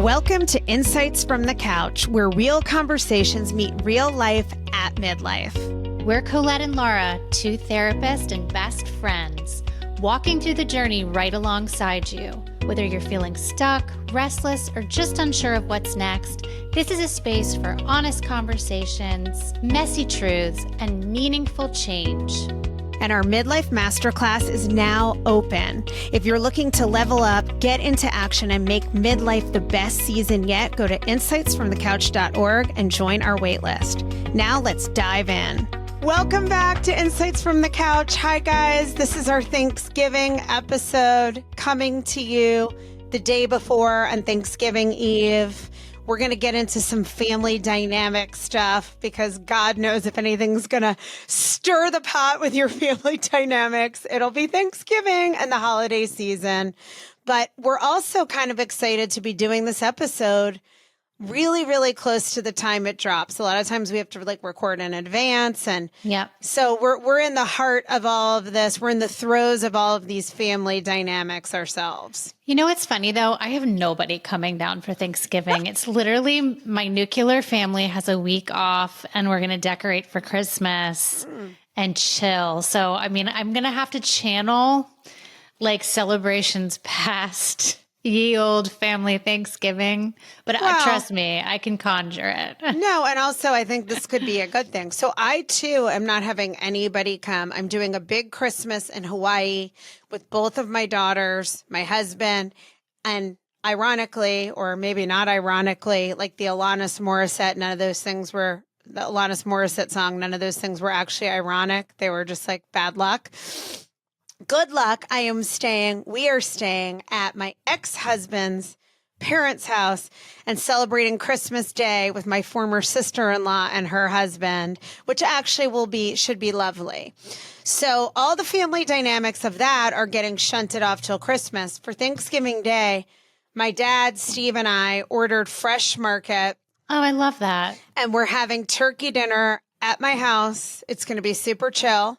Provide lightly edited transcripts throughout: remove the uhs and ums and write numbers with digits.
Welcome to Insights from the Couch, where real conversations meet real life at midlife. We're Colette and Laura, two therapists and best friends, walking through the journey right alongside you. Whether you're feeling stuck, restless, or just unsure of what's next, this is a space for honest conversations, messy truths, and meaningful change. And our Midlife Masterclass is now open. If you're looking to level up, get into action, and make midlife the best season yet, go to insightsfromthecouch.org and join our waitlist. Now let's dive in. Welcome back to Insights from the Couch. Hi, guys. This is our Thanksgiving episode coming to you the day before on Thanksgiving Eve. We're going to get into some family dynamic stuff because God knows if anything's going to stir the pot with your family dynamics, it'll be Thanksgiving and the holiday season. But we're also kind of excited to be doing this episode really, really close to the time it drops. A lot of times we have to record in advance. And so we're in the heart of all of this. We're in the throes of all of these family dynamics ourselves. You know, it's funny though. I have nobody coming down for Thanksgiving. It's literally my nuclear family has a week off and we're going to decorate for Christmas and chill. So, I mean, I'm going to have to channel like celebrations past ye old family Thanksgiving, but trust me, I can conjure it. No, and also I think this could be a good thing. So I too am not having anybody come. I'm doing a big Christmas in Hawaii with both of my daughters, my husband, and ironically, or maybe not ironically, like the Alanis Morissette, none of those things were the Alanis Morissette song. None of those things were actually ironic. They were just like bad luck. Good luck. We are staying at my ex-husband's parents' house and celebrating Christmas Day with my former sister-in-law and her husband, which actually should be lovely. So all the family dynamics of that are getting shunted off till Christmas. For Thanksgiving Day, my dad, Steve, and I ordered Fresh Market. Oh, I love that. And we're having turkey dinner at my house. It's going to be super chill.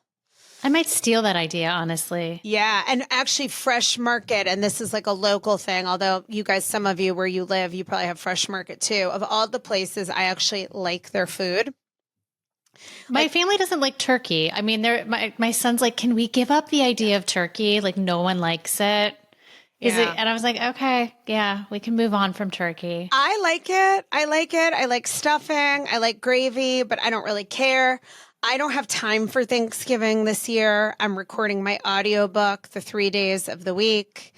I might steal that idea, honestly. Yeah. And actually Fresh Market, and this is like a local thing, although you guys, some of you where you live, you probably have Fresh Market too. Of all the places, I actually like their food. My family doesn't like turkey. I mean, my son's like, can we give up the idea of turkey? Like no one likes it. And I was like, okay, yeah, we can move on from turkey. I like it. I like stuffing. I like gravy, but I don't really care. I don't have time for Thanksgiving this year. I'm recording my audiobook the 3 days of the week,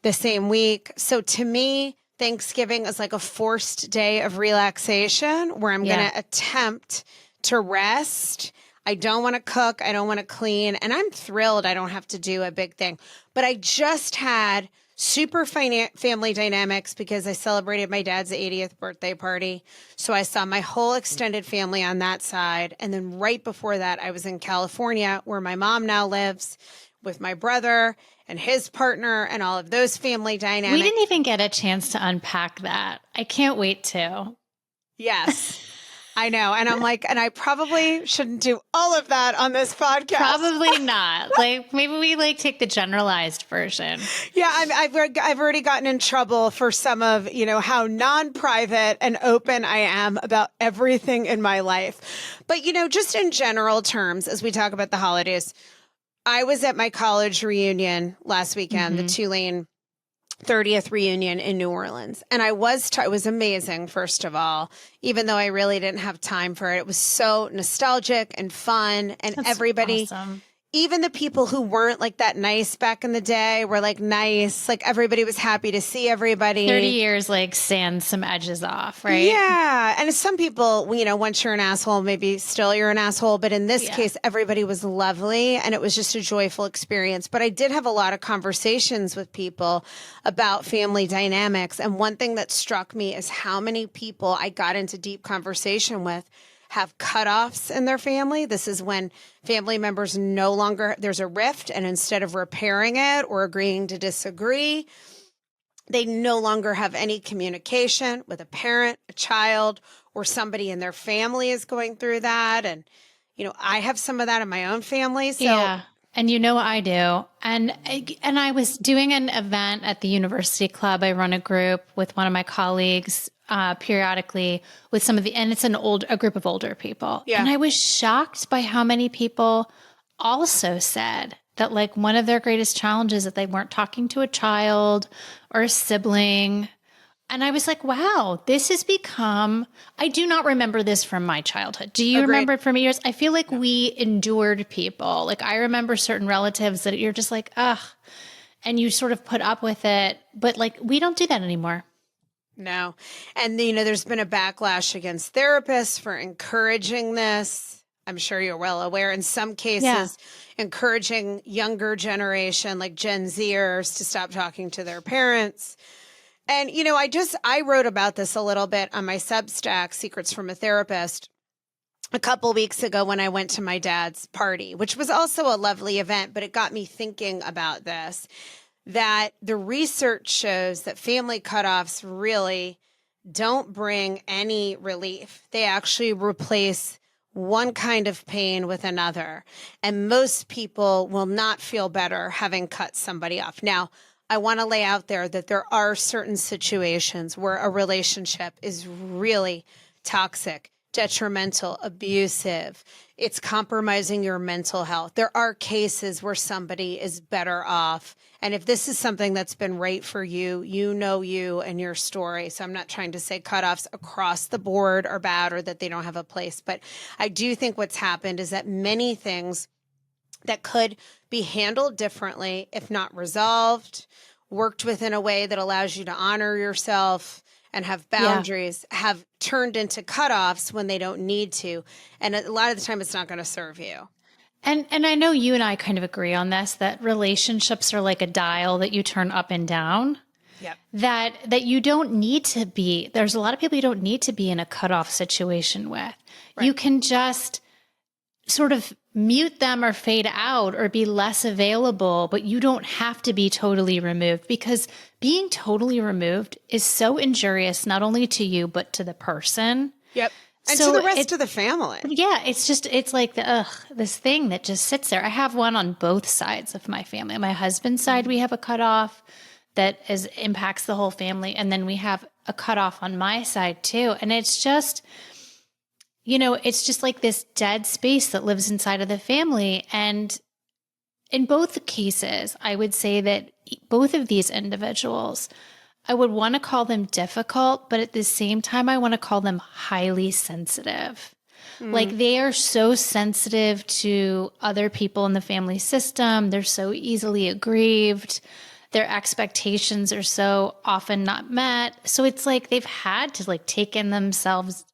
the same week. So to me, Thanksgiving is like a forced day of relaxation where I'm going to attempt to rest. I don't want to cook. I don't want to clean. And I'm thrilled I don't have to do a big thing. But I just had super family dynamics because I celebrated my dad's 80th birthday party. So I saw my whole extended family on that side. And then right before that, I was in California where my mom now lives with my brother and his partner and all of those family dynamics. We didn't even get a chance to unpack that. I can't wait to. Yes. I know. And I'm like, and I probably shouldn't do all of that on this podcast. Probably not. Like maybe we take the generalized version. Yeah. I've already gotten in trouble for some of, how non-private and open I am about everything in my life. But, just in general terms, as we talk about the holidays, I was at my college reunion last weekend, the Tulane 30th reunion in New Orleans. And it was amazing, first of all, even though I really didn't have time for it. It was so nostalgic and fun. And That's everybody, awesome. Even the people who weren't like that nice back in the day were like nice. Like everybody was happy to see everybody. 30 years like sands some edges off, right? Yeah. And some people, once you're an asshole, maybe still you're an asshole. But in this case, everybody was lovely and it was just a joyful experience. But I did have a lot of conversations with people about family dynamics. And one thing that struck me is how many people I got into deep conversation with have cutoffs in their family. This is when family members there's a rift, and instead of repairing it or agreeing to disagree, they no longer have any communication with a parent, a child, or somebody in their family is going through that. And, I have some of that in my own family. So And you know I do. And I was doing an event at the university club. I run a group with one of my colleagues periodically with some of the, and it's a group of older people. Yeah. And I was shocked by how many people also said that like one of their greatest challenges that they weren't talking to a child or a sibling. And I was like, wow, this has become, I do not remember this from my childhood. Do you Agreed. remember it from yours? I feel like we endured people. Like I remember certain relatives that you're just like, ugh, and you sort of put up with it. But like, we don't do that anymore. No. And, there's been a backlash against therapists for encouraging this. I'm sure you're well aware. In some cases, encouraging younger generation, like Gen Zers, to stop talking to their parents. And, I wrote about this a little bit on my Substack, Secrets from a Therapist, a couple weeks ago when I went to my dad's party, which was also a lovely event, but it got me thinking about this, that the research shows that family cutoffs really don't bring any relief. They actually replace one kind of pain with another. And most people will not feel better having cut somebody off. Now, I want to lay out there that there are certain situations where a relationship is really toxic, detrimental, abusive. It's compromising your mental health. There are cases where somebody is better off. And if this is something that's been right for you, you know you and your story. So I'm not trying to say cutoffs across the board are bad or that they don't have a place. But I do think what's happened is that many things that could be handled differently, if not resolved, worked with in a way that allows you to honor yourself and have boundaries, have turned into cutoffs when they don't need to. And a lot of the time it's not going to serve you. And I know you and I kind of agree on this, that relationships are like a dial that you turn up and down. Yep. That you don't need to be, there's a lot of people you don't need to be in a cutoff situation with. Right. You can just sort of mute them or fade out or be less available, but you don't have to be totally removed, because being totally removed is so injurious, not only to you, but to the person. Yep. And So to the rest of the family. Yeah, it's like this thing that just sits there. I have one on both sides of my family. On my husband's side, we have a cutoff that impacts the whole family. And then we have a cutoff on my side too. And it's just, it's just like this dead space that lives inside of the family. And in both cases, I would say that both of these individuals, I would want to call them difficult, but at the same time, I want to call them highly sensitive. Like they are so sensitive to other people in the family system. They're so easily aggrieved. Their expectations are so often not met. So it's like they've had to they've taken themselves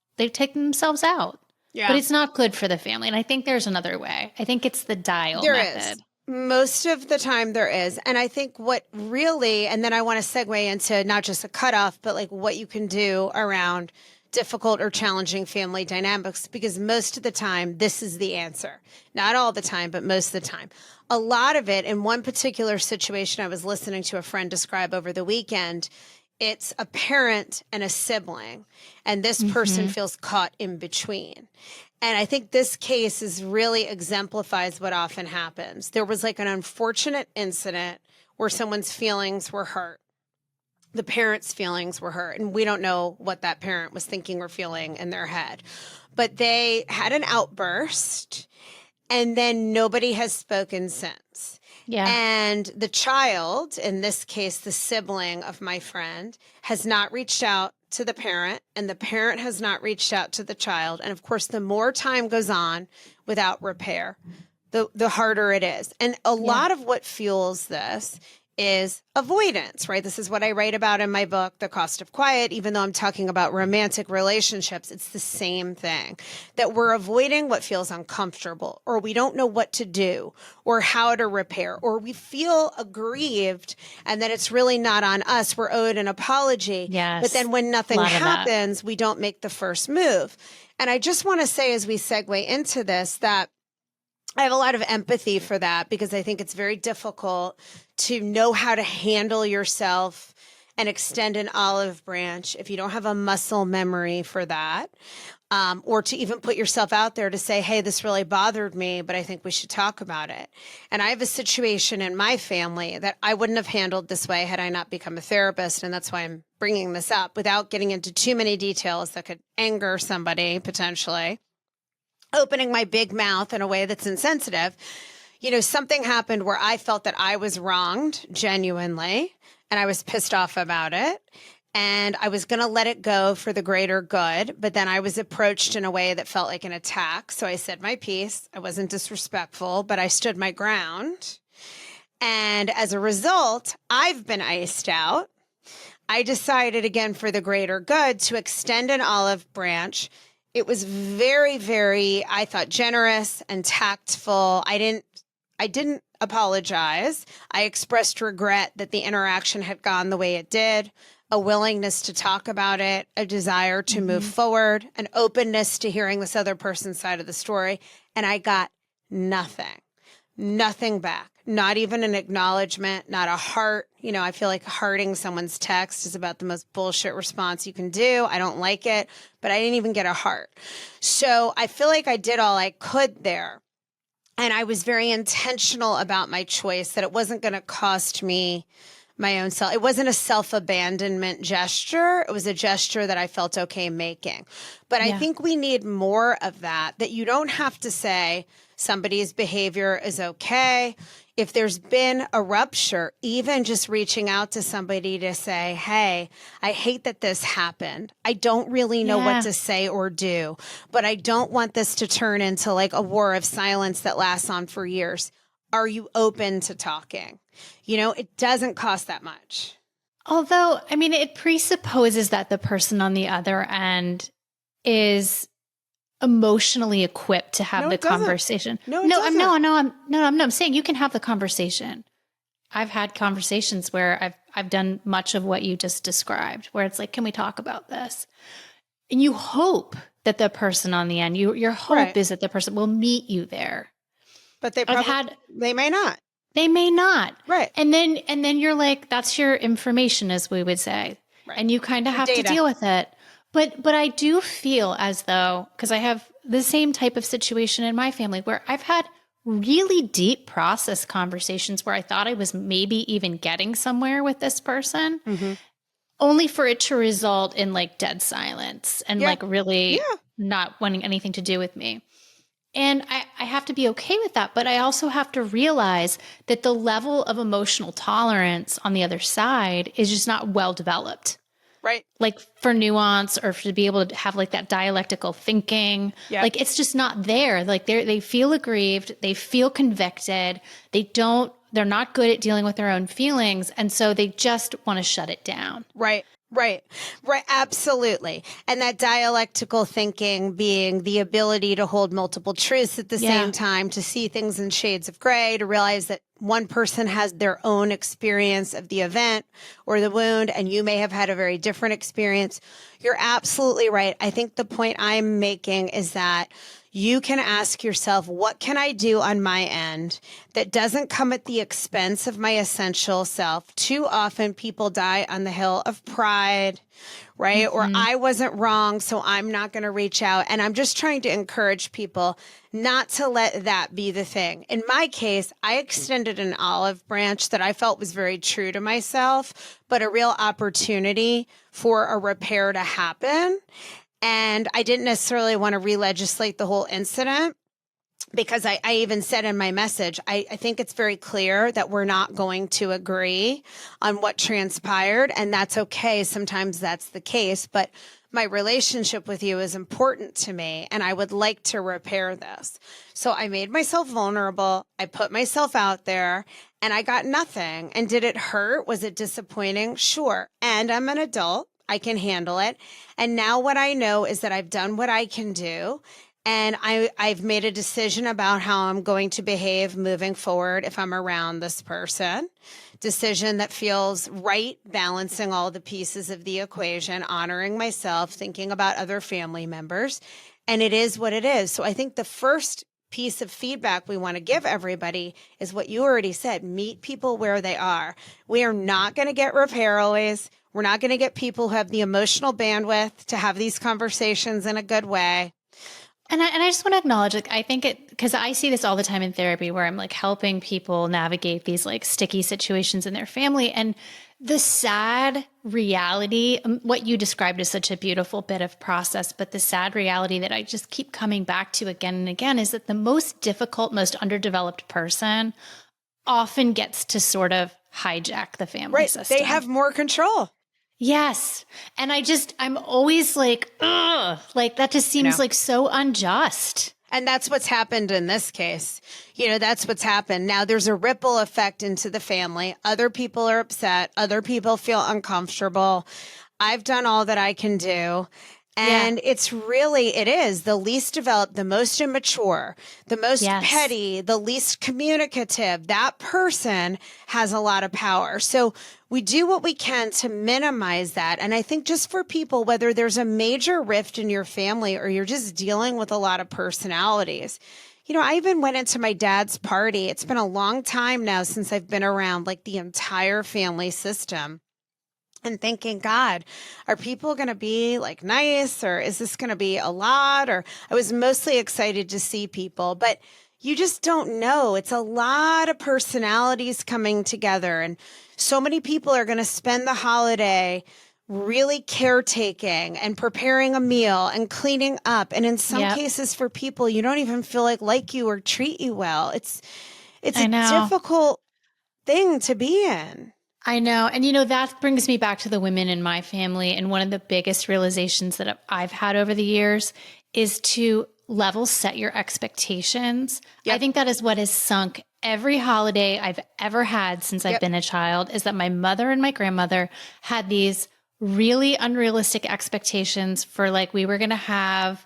out. Yeah. But it's not good for the family. And I think there's another way. I think it's the dial method. Is. Most of the time there is. And I think what really, and then I want to segue into not just a cutoff, but like what you can do around difficult or challenging family dynamics, because most of the time this is the answer. Not all the time, but most of the time. A lot of it, in one particular situation I was listening to a friend describe over the weekend, it's a parent and a sibling, and this person feels caught in between. And I think this case really exemplifies what often happens. There was like an unfortunate incident where someone's feelings were hurt. The parent's feelings were hurt. And we don't know what that parent was thinking or feeling in their head. But they had an outburst, and then nobody has spoken since. Yeah. And the child, in this case, the sibling of my friend, has not reached out to the parent, and the parent has not reached out to the child. And of course, the more time goes on without repair, the harder it is. And a lot of what fuels this is avoidance, right? This is what I write about in my book, The Cost of Quiet. Even though I'm talking about romantic relationships, it's the same thing, that we're avoiding what feels uncomfortable, or we don't know what to do or how to repair, or we feel aggrieved and that it's really not on us. We're owed an apology. Yes. But then when nothing happens, we don't make the first move. And I just want to say, as we segue into this, that I have a lot of empathy for that, because I think it's very difficult to know how to handle yourself and extend an olive branch, if you don't have a muscle memory for that, or to even put yourself out there to say, hey, this really bothered me, but I think we should talk about it. And I have a situation in my family that I wouldn't have handled this way had I not become a therapist. And that's why I'm bringing this up without getting into too many details that could anger somebody potentially. Opening my big mouth in a way that's insensitive. Something happened where I felt that I was wronged genuinely, and I was pissed off about it. And I was going to let it go for the greater good. But then I was approached in a way that felt like an attack. So I said my piece. I wasn't disrespectful, but I stood my ground. And as a result, I've been iced out. I decided, again, for the greater good, to extend an olive branch. It was very, very, I thought, generous and tactful. I didn't apologize. I expressed regret that the interaction had gone the way it did, a willingness to talk about it, a desire to move forward, an openness to hearing this other person's side of the story. And I got nothing back, not even an acknowledgement, not a heart. I feel like hearting someone's text is about the most bullshit response you can do. I don't like it, but I didn't even get a heart. So I feel like I did all I could there. And I was very intentional about my choice, that it wasn't going to cost me my own self. It wasn't a self-abandonment gesture. It was a gesture that I felt okay making. But I think we need more of that you don't have to say somebody's behavior is okay. If there's been a rupture, even just reaching out to somebody to say, hey, I hate that this happened. I don't really know what to say or do, but I don't want this to turn into like a war of silence that lasts on for years. Are you open to talking? It doesn't cost that much. Although, it presupposes that the person on the other end is emotionally equipped to have the conversation. I'm saying you can have the conversation. I've had conversations where I've done much of what you just described, where it's like, can we talk about this? And you hope that the person on the end, your hope is that the person will meet you there. But they may not. They may not. Right. And then you're like, that's your information, as we would say. Right. And you kind of have to deal with it. But I do feel as though, because I have the same type of situation in my family where I've had really deep process conversations where I thought I was maybe even getting somewhere with this person, only for it to result in like dead silence and like really not wanting anything to do with me. And I have to be okay with that. But I also have to realize that the level of emotional tolerance on the other side is just not well developed. Right. Like for nuance or to be able to have like that dialectical thinking. Yeah. Like it's just not there. Like they feel aggrieved. They feel convicted. They're not good at dealing with their own feelings. And so they just want to shut it down. Right. Absolutely. And that dialectical thinking being the ability to hold multiple truths at the same time, to see things in shades of gray, to realize that one person has their own experience of the event or the wound, and you may have had a very different experience. You're absolutely right. I think the point I'm making is that you can ask yourself, what can I do on my end that doesn't come at the expense of my essential self? Too often people die on the hill of pride, right? Or I wasn't wrong, so I'm not going to reach out. And I'm just trying to encourage people not to let that be the thing. In my case, I extended an olive branch that I felt was very true to myself, but a real opportunity for a repair to happen. And I didn't necessarily want to re-legislate the whole incident, because I even said in my message, I think it's very clear that we're not going to agree on what transpired, and that's okay. Sometimes that's the case, but my relationship with you is important to me, and I would like to repair this. So I made myself vulnerable. I put myself out there, and I got nothing. And did it hurt? Was it disappointing? Sure. And I'm an adult. I can handle it. And now what I know is that I've done what I can do. And I've made a decision about how I'm going to behave moving forward if I'm around this person. Decision that feels right, balancing all the pieces of the equation, honoring myself, thinking about other family members. And it is what it is. So I think the first piece of feedback we want to give everybody is what you already said. Meet people where they are. We are not going to get repair always. We're not going to get people who have the emotional bandwidth to have these conversations in a good way. And I just want to acknowledge, like, I think because I see this all the time in therapy where I'm like helping people navigate these like sticky situations in their family. And the sad reality, what you described is such a beautiful bit of process, but the sad reality that I just keep coming back to again and again is that the most difficult, most underdeveloped person often gets to sort of hijack the family system. They have more control. Yes. And I'm always like, ugh, like that just seems like so unjust. And that's what's happened in this case. That's what's happened. Now there's a ripple effect into the family. Other people are upset. Other people feel uncomfortable. I've done all that I can do. And it is the least developed, the most immature, the most petty, the least communicative. That person has a lot of power. So we do what we can to minimize that. And I think just for people, whether there's a major rift in your family or you're just dealing with a lot of personalities, I even went into my dad's party. It's been a long time now since I've been around like the entire family system. And thinking, God, are people going to be like nice, or is this going to be a lot? Or I was mostly excited to see people, but you just don't know. It's a lot of personalities coming together. And so many people are going to spend the holiday really caretaking and preparing a meal and cleaning up. And in some cases for people, you don't even feel like you or treat you well. It's a difficult thing to be in. I know. And, that brings me back to the women in my family. And one of the biggest realizations that I've had over the years is to level set your expectations. Yep. I think that is what has sunk every holiday I've ever had since I've been a child, is that my mother and my grandmother had these really unrealistic expectations for like, we were going to have,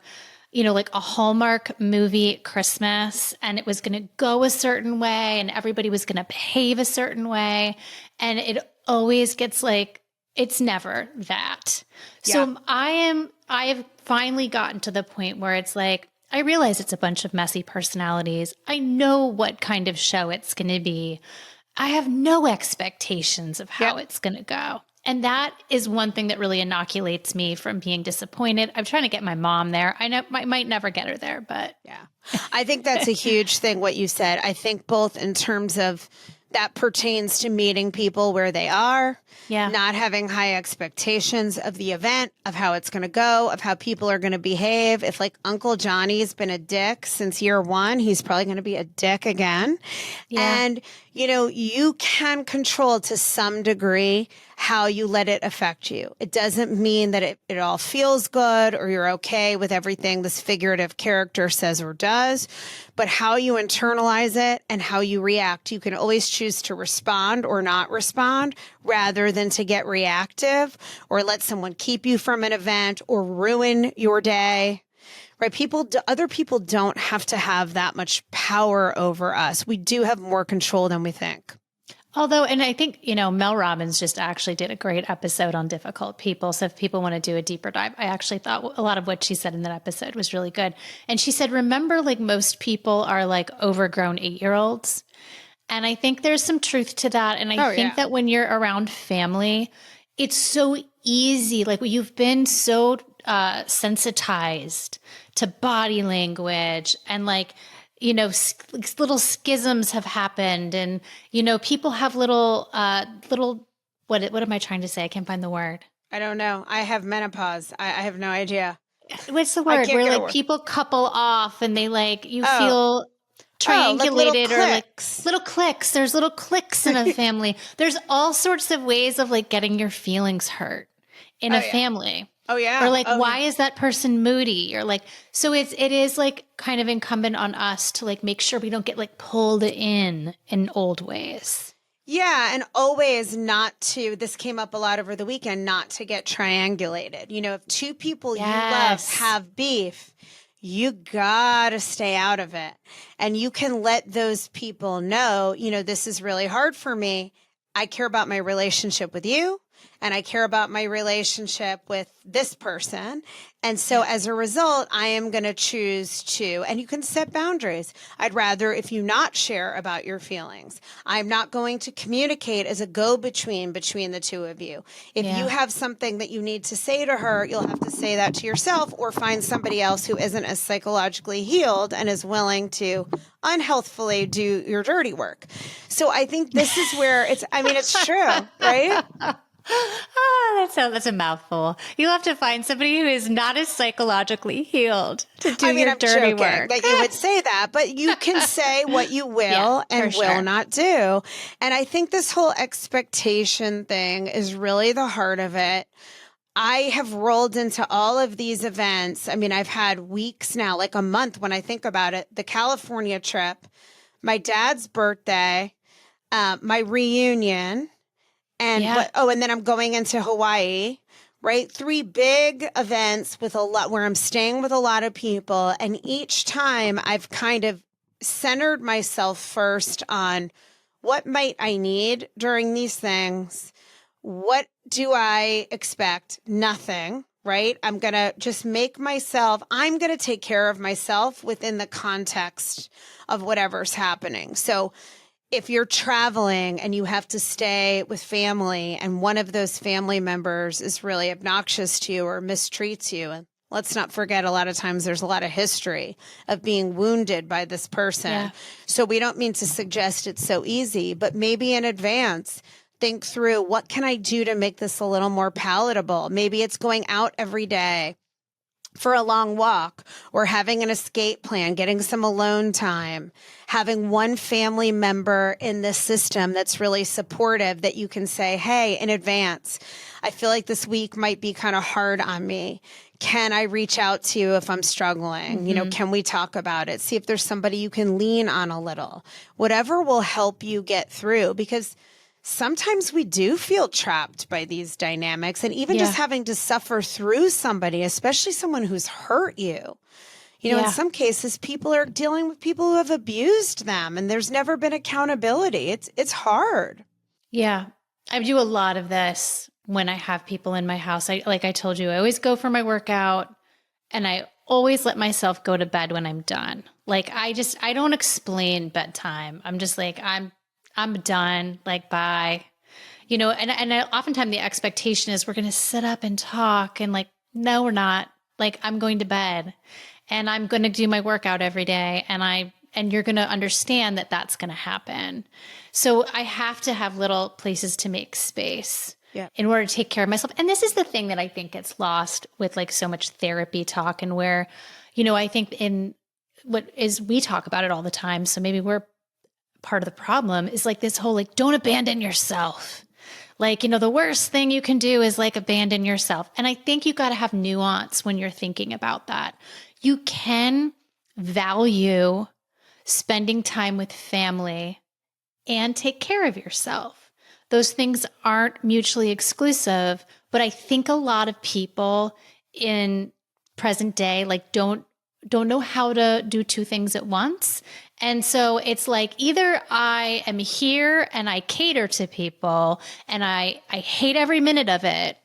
like a Hallmark movie at Christmas, and it was going to go a certain way and everybody was going to behave a certain way. And it always gets like, it's never that. Yeah. So I have finally gotten to the point where it's like, I realize it's a bunch of messy personalities. I know what kind of show it's going to be. I have no expectations of how it's going to go. And that is one thing that really inoculates me from being disappointed. I'm trying to get my mom there. I might never get her there, but yeah, I think that's a huge thing, what you said. I think both in terms of that pertains to meeting people where they are, not having high expectations of the event, of how it's going to go, of how people are going to behave. If like Uncle Johnny's been a dick since year one, he's probably going to be a dick again. Yeah. And, you can control to some degree how you let it affect you. It doesn't mean that it all feels good or you're okay with everything this figurative character says or does, but how you internalize it and how you react. You can always choose to respond or not respond rather than to get reactive or let someone keep you from an event or ruin your day. Right? Other people don't have to have that much power over us. We do have more control than we think. Although, and I think, Mel Robbins just actually did a great episode on difficult people. So if people want to do a deeper dive, I actually thought a lot of what she said in that episode was really good. And she said, remember, like most people are like overgrown 8-year-olds. And I think there's some truth to that. And I think that when you're around family, it's so easy. Like you've been so sensitized to body language and like, little schisms have happened and, people have little, what am I trying to say? I can't find the word. I don't know. I have menopause. I have no idea. What's the word? Where like people couple off and they like, you feel triangulated or like little cliques. There's little cliques in a family. There's all sorts of ways of like getting your feelings hurt in a family. Oh yeah. Or like, why is that person moody? Or like, so it is like kind of incumbent on us to like make sure we don't get like pulled in old ways. Yeah. And always not to, this came up a lot over the weekend, not to get triangulated. If two people you love have beef, you gotta stay out of it. And you can let those people know, this is really hard for me. I care about my relationship with you. and I care about my relationship with this person. And so as a result, I am going to choose to, and you can set boundaries. I'd rather if you not share about your feelings. I'm not going to communicate as a go-between between the two of you. If you have something that you need to say to her, you'll have to say that to yourself or find somebody else who isn't as psychologically healed and is willing to unhealthfully do your dirty work. So I think this is where it's true, right? That's a mouthful. You'll have to find somebody who is not as psychologically healed to do your I'm dirty joking work. that you would say that, but you can say what you will and will not do. And I think this whole expectation thing is really the heart of it. I have rolled into all of these events. I mean, I've had weeks now, like a month when I think about it. The California trip, my dad's birthday, my reunion, and and then I'm going into Hawaii, right? 3 big events with a lot where I'm staying with a lot of people. And each time I've kind of centered myself first on what might I need during these things? What do I expect? Nothing, right? I'm going to just I'm going to take care of myself within the context of whatever's happening. So if you're traveling and you have to stay with family and one of those family members is really obnoxious to you or mistreats you, and let's not forget, a lot of times there's a lot of history of being wounded by this person. Yeah. So we don't mean to suggest it's so easy, but maybe in advance, think through what can I do to make this a little more palatable? Maybe it's going out every day for a long walk or having an escape plan, getting some alone time, having one family member in this system that's really supportive that you can say, hey, in advance, I feel like this week might be kind of hard on me. Can I reach out to you if I'm struggling? Mm-hmm. You know, can we talk about it? See if there's somebody you can lean on a little. Whatever will help you get through, because sometimes we do feel trapped by these dynamics, and even just having to suffer through somebody, especially someone who's hurt you. You know, in some cases, people are dealing with people who have abused them, and there's never been accountability. It's hard. Yeah. I do a lot of this when I have people in my house. Like I told you, I always go for my workout, and I always let myself go to bed when I'm done. Like I don't explain bedtime. I'm just like, I'm done, like, bye. You know, and oftentimes the expectation is we're going to sit up and talk, and like, no, we're not. Like, I'm going to bed and I'm going to do my workout every day. And you're going to understand that that's going to happen. So I have to have little places to make space in order to take care of myself. And this is the thing that I think gets lost with like so much therapy talk, and where, you know, I think we talk about it all the time. So maybe we're part of the problem, is like this whole, like, don't abandon yourself. Like, you know, the worst thing you can do is like abandon yourself. And I think you got to have nuance when you're thinking about that. You can value spending time with family and take care of yourself. Those things aren't mutually exclusive, but I think a lot of people in present day, like, don't know how to do 2 things at once. And so it's like, either I am here and I cater to people and I hate every minute of it,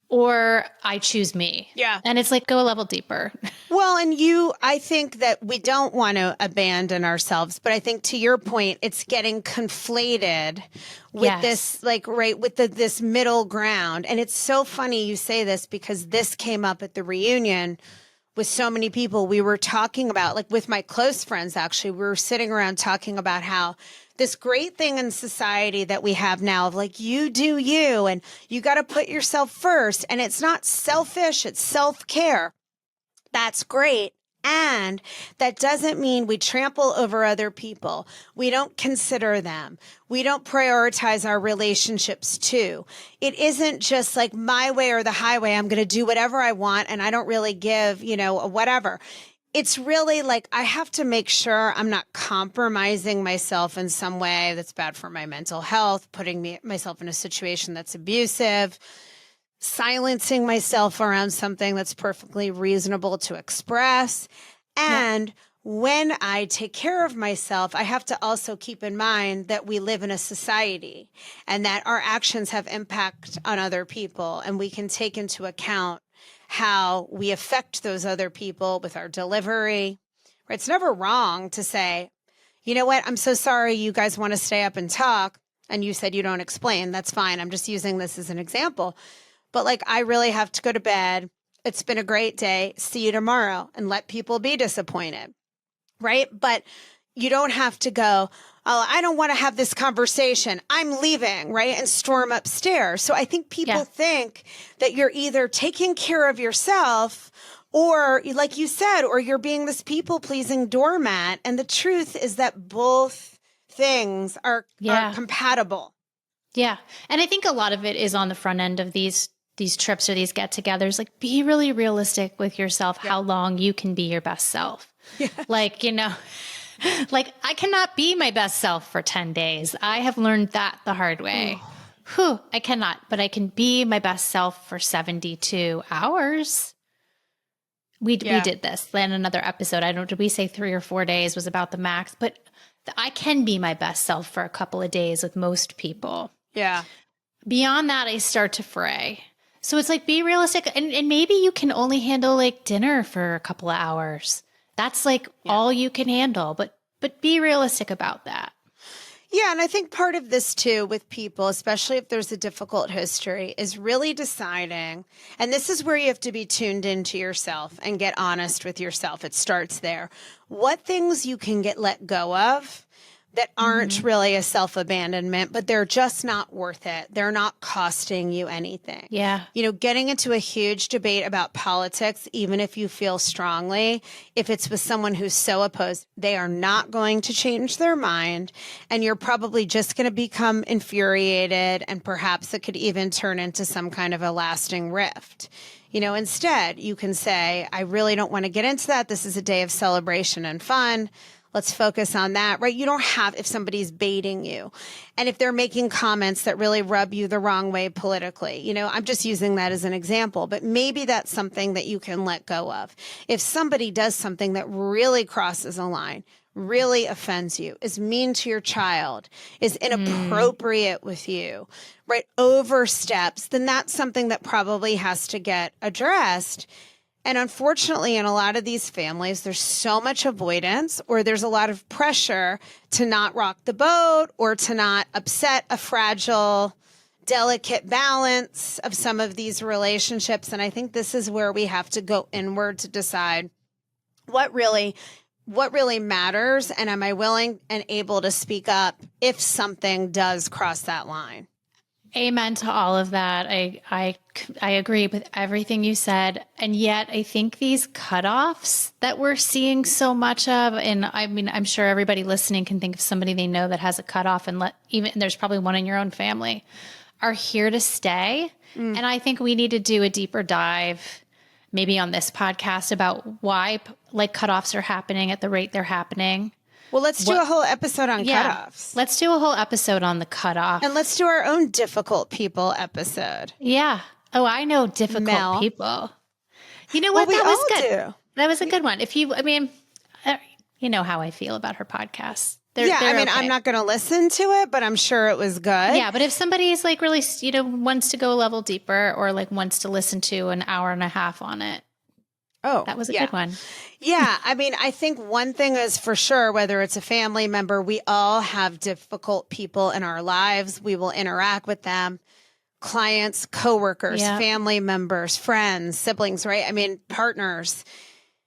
or I choose me. Yeah. And it's like, go a level deeper. Well, and I think that we don't want to abandon ourselves, but I think to your point, it's getting conflated with this, like, right, with this middle ground. And it's so funny you say this, because this came up at the reunion with so many people. We were talking about, like, with my close friends, actually, we were sitting around talking about how this great thing in society that we have now of like, you do you, and you got to put yourself first. And it's not selfish, it's self-care. That's great. And that doesn't mean we trample over other people. We don't consider them. We don't prioritize our relationships too. It isn't just like my way or the highway. I'm going to do whatever I want, and I don't really give, you know, whatever. It's really like, I have to make sure I'm not compromising myself in some way that's bad for my mental health, putting myself in a situation that's abusive, silencing myself around something that's perfectly reasonable to express. And when I take care of myself, I have to also keep in mind that we live in a society and that our actions have impact on other people. And we can take into account how we affect those other people with our delivery. It's never wrong to say, you know what? I'm so sorry you guys want to stay up and talk. And you said you don't explain. That's fine. I'm just using this as an example. But like, I really have to go to bed. It's been a great day. See you tomorrow, and let people be disappointed. Right? But you don't have to go, oh, I don't want to have this conversation. I'm leaving, right? And storm upstairs. So I think people think that you're either taking care of yourself or, like you said, or you're being this people-pleasing doormat. And the truth is that both things are compatible. Yeah. And I think a lot of it is on the front end of these trips or these get-togethers. Like, be really realistic with yourself, how long you can be your best self. Like, you know, like I cannot be my best self for 10 days. I have learned that the hard way. I cannot, but I can be my best self for 72 hours. We did this in another episode. Did we say 3 or 4 days was about the max? But I can be my best self for a couple of days with most people. Yeah. Beyond that, I start to fray. So it's like, be realistic. And maybe you can only handle like dinner for a couple of hours. That's like all you can handle, but be realistic about that. Yeah. And I think part of this too with people, especially if there's a difficult history, is really deciding, and this is where you have to be tuned into yourself and get honest with yourself. It starts there. What things you can let go of that aren't really a self-abandonment, but they're just not worth it. They're not costing you anything. Yeah. You know, getting into a huge debate about politics, even if you feel strongly, if it's with someone who's so opposed, they are not going to change their mind. And you're probably just going to become infuriated. And perhaps it could even turn into some kind of a lasting rift. You know, instead, you can say, I really don't want to get into that. This is a day of celebration and fun. Let's focus on that, right? You don't have, if somebody's baiting you and if they're making comments that really rub you the wrong way politically, you know, I'm just using that as an example, but maybe that's something that you can let go of. If somebody does something that really crosses a line, really offends you, is mean to your child, is inappropriate with you, right? Oversteps, then that's something that probably has to get addressed. And unfortunately, in a lot of these families, there's so much avoidance, or there's a lot of pressure to not rock the boat or to not upset a fragile, delicate balance of some of these relationships. And I think this is where we have to go inward to decide what really matters. And am I willing and able to speak up if something does cross that line? Amen to all of that. I agree with everything you said. And yet I think these cutoffs that we're seeing so much of, and I mean, I'm sure everybody listening can think of somebody they know that has a cutoff, and there's probably one in your own family, are here to stay. And I think we need to do a deeper dive maybe on this podcast about why like cutoffs are happening at the rate they're happening. Well, let's do a whole episode on cutoffs. Let's do a whole episode on the cutoff. And let's do our own difficult people episode. Yeah. Oh, I know difficult people. You know what? Well, that was good. Do. That was a good one. You know how I feel about her podcast. They're I'm not going to listen to it, but I'm sure it was good. Yeah, but if somebody's like really, wants to go a level deeper or like wants to listen to an hour and a half on it. Oh, that was a good one. Yeah. I mean, I think one thing is for sure, whether it's a family member, we all have difficult people in our lives. We will interact with them. Clients, coworkers, family members, friends, siblings, right? I mean, partners.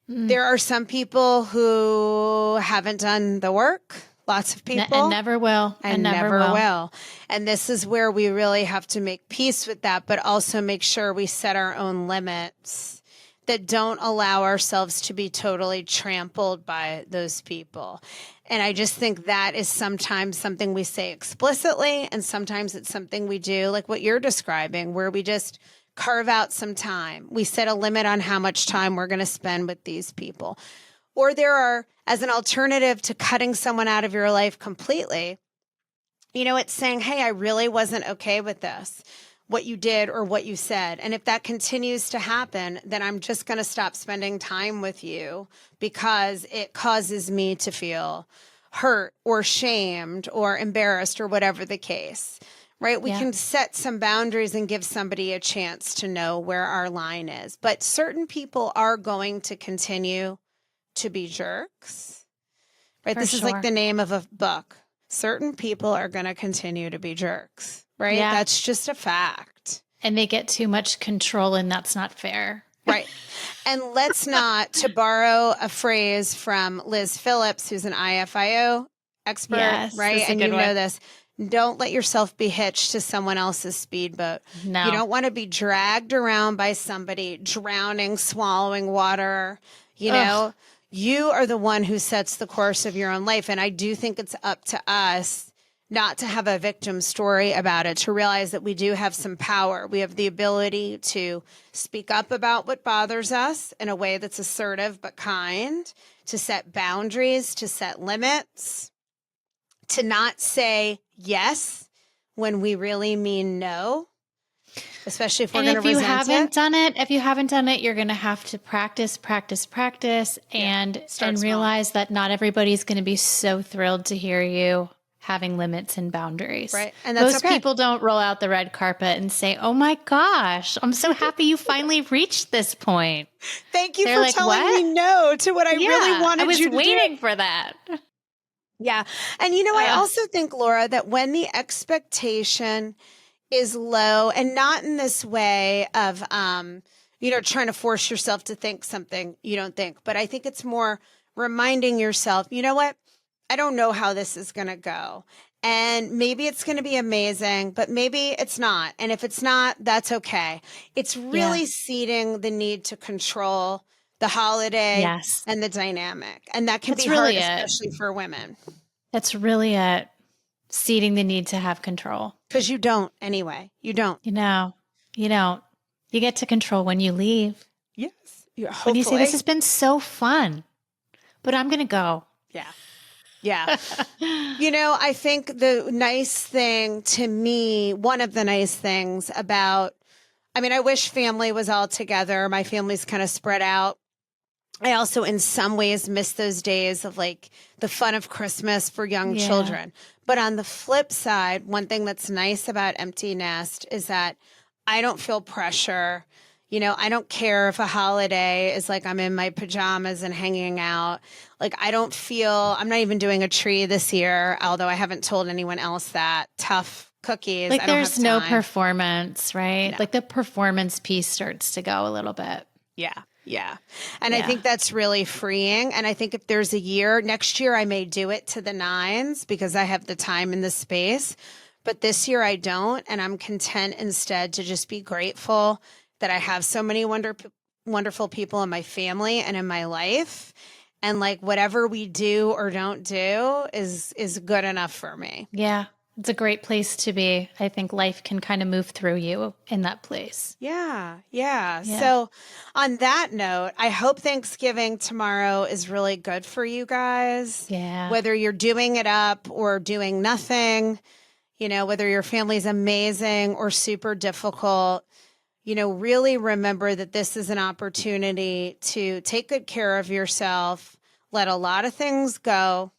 There are some people who haven't done the work. Lots of people. And never will. And never will. And this is where we really have to make peace with that, but also make sure we set our own limits that don't allow ourselves to be totally trampled by those people. And I just think that is sometimes something we say explicitly, and sometimes it's something we do, like what you're describing, where we just carve out some time. We set a limit on how much time we're going to spend with these people. Or there are, as an alternative to cutting someone out of your life completely, it's saying, hey, I really wasn't okay with this. what you did or what you said. And if that continues to happen, then I'm just going to stop spending time with you because it causes me to feel hurt or shamed or embarrassed or whatever the case, right? We can set some boundaries and give somebody a chance to know where our line is. But certain people are going to continue to be jerks, right? This is like the name of a book. Certain people are going to continue to be jerks, right? Yeah. That's just a fact. And they get too much control, and that's not fair. Right. And let's not, to borrow a phrase from Liz Phillips, who's an IFIO expert, right? And you know this. Don't let yourself be hitched to someone else's speedboat. No. You don't want to be dragged around by somebody drowning, swallowing water. You know, you are the one who sets the course of your own life. And I do think it's up to us not to have a victim story about it, to realize that we do have some power. We have the ability to speak up about what bothers us in a way that's assertive but kind, to set boundaries, to set limits, to not say yes when we really mean no, especially if we're going to resent it. If you haven't done it, you're going to have to practice, and realize that not everybody's going to be so thrilled to hear you having limits and boundaries. Right. And that's Most people don't roll out the red carpet and say, "Oh my gosh, I'm so happy you finally reached this point." Thank you for telling me no to what I really wanted you to do. I was waiting for that. Yeah. And I also think, Laura, that when the expectation is low, and not in this way of, trying to force yourself to think something you don't think, but I think it's more reminding yourself, you know what? I don't know how this is going to go. And maybe it's going to be amazing, but maybe it's not. And if it's not, that's okay. It's really seeding the need to control the holiday and the dynamic. And that can be hard, especially for women. That's really it. Seeding the need to have control. Because you don't anyway. You don't. You don't. You get to control when you leave. Yes. When you say, this has been so fun, but I'm going to go. Yeah. Yeah. I think the nice thing to me, one of the nice things about, I wish family was all together. My family's kind of spread out. I also, in some ways, miss those days of like the fun of Christmas for young children. But on the flip side, one thing that's nice about empty nest is that I don't feel pressure. I don't care if a holiday is like I'm in my pajamas and hanging out. Like I'm not even doing a tree this year, although I haven't told anyone else that. Tough cookies. Like there's no performance, right? No. Like the performance piece starts to go a little bit. Yeah. Yeah. And I think that's really freeing. And I think if there's a year, next year I may do it to the nines because I have the time and the space. But this year I don't. And I'm content instead to just be grateful that I have so many wonderful people in my family and in my life. And like whatever we do or don't do is good enough for me. Yeah. It's a great place to be. I think life can kind of move through you in that place. Yeah. So on that note, I hope Thanksgiving tomorrow is really good for you guys. Yeah. Whether you're doing it up or doing nothing, whether your family's amazing or super difficult, really remember that this is an opportunity to take good care of yourself, let a lot of things go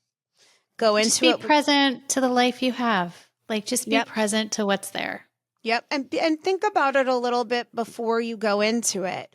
into it. Just be present to the life you have. Like just be present to what's there. Yep. And think about it a little bit before you go into it.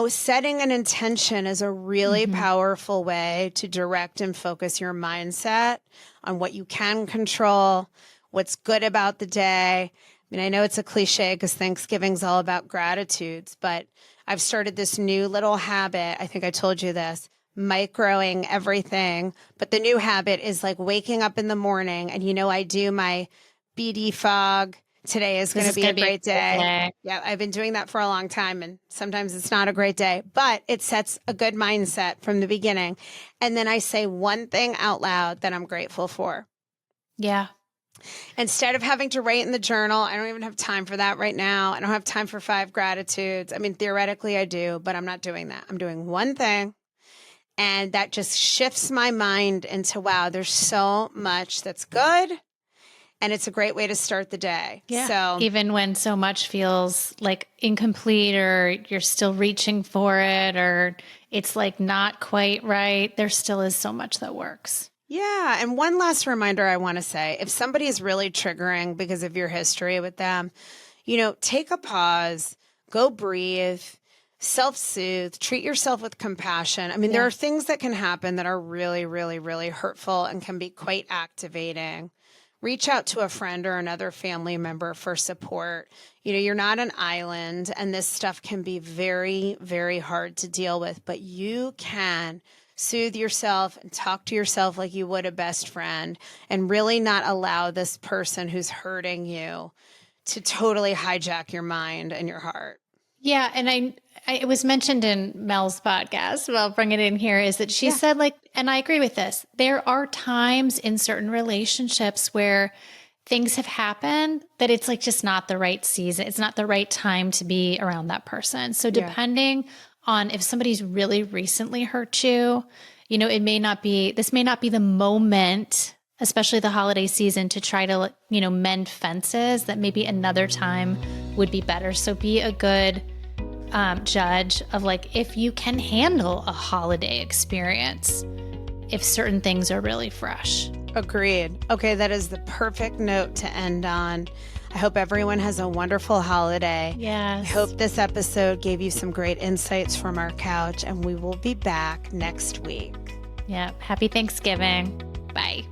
Setting an intention is a really powerful way to direct and focus your mindset on what you can control, what's good about the day. I know it's a cliche because Thanksgiving's all about gratitudes, but I've started this new little habit. I think I told you this, microing everything. But the new habit is like waking up in the morning and, I do my BD fog. Today is going to be a great day. Yeah, I've been doing that for a long time and sometimes it's not a great day, but it sets a good mindset from the beginning. And then I say one thing out loud that I'm grateful for. Yeah. Instead of having to write in the journal, I don't even have time for that right now. I don't have time for 5 gratitudes. Theoretically I do, but I'm not doing that. I'm doing one thing. And that just shifts my mind into, wow, there's so much that's good And it's a great way to start the day. Yeah. So even when so much feels like incomplete or you're still reaching for it or it's like not quite right, there still is so much that works. yeah. And one last reminder I want to say, if somebody is really triggering because of your history with them, take a pause, go breathe, self-soothe, treat yourself with compassion. I mean, there are things that can happen that are really, really, really hurtful and can be quite activating. Reach out to a friend or another family member for support. You're not an island, and this stuff can be very, very hard to deal with, but you can soothe yourself and talk to yourself like you would a best friend and really not allow this person who's hurting you to totally hijack your mind and your heart. Yeah. And it was mentioned in Mel's podcast, but I'll bring it in here, is that she said, like, and I agree with this, there are times in certain relationships where things have happened that it's like just not the right season. It's not the right time to be around that person. So depending on if somebody's really recently hurt you, this may not be the moment, especially the holiday season, to try to, mend fences. That maybe another time would be better. So be a good judge of like, if you can handle a holiday experience, if certain things are really fresh. Agreed. Okay, that is the perfect note to end on. I hope everyone has a wonderful holiday. Yes. I hope this episode gave you some great insights from our couch, and we will be back next week. Yeah. Happy Thanksgiving. Bye.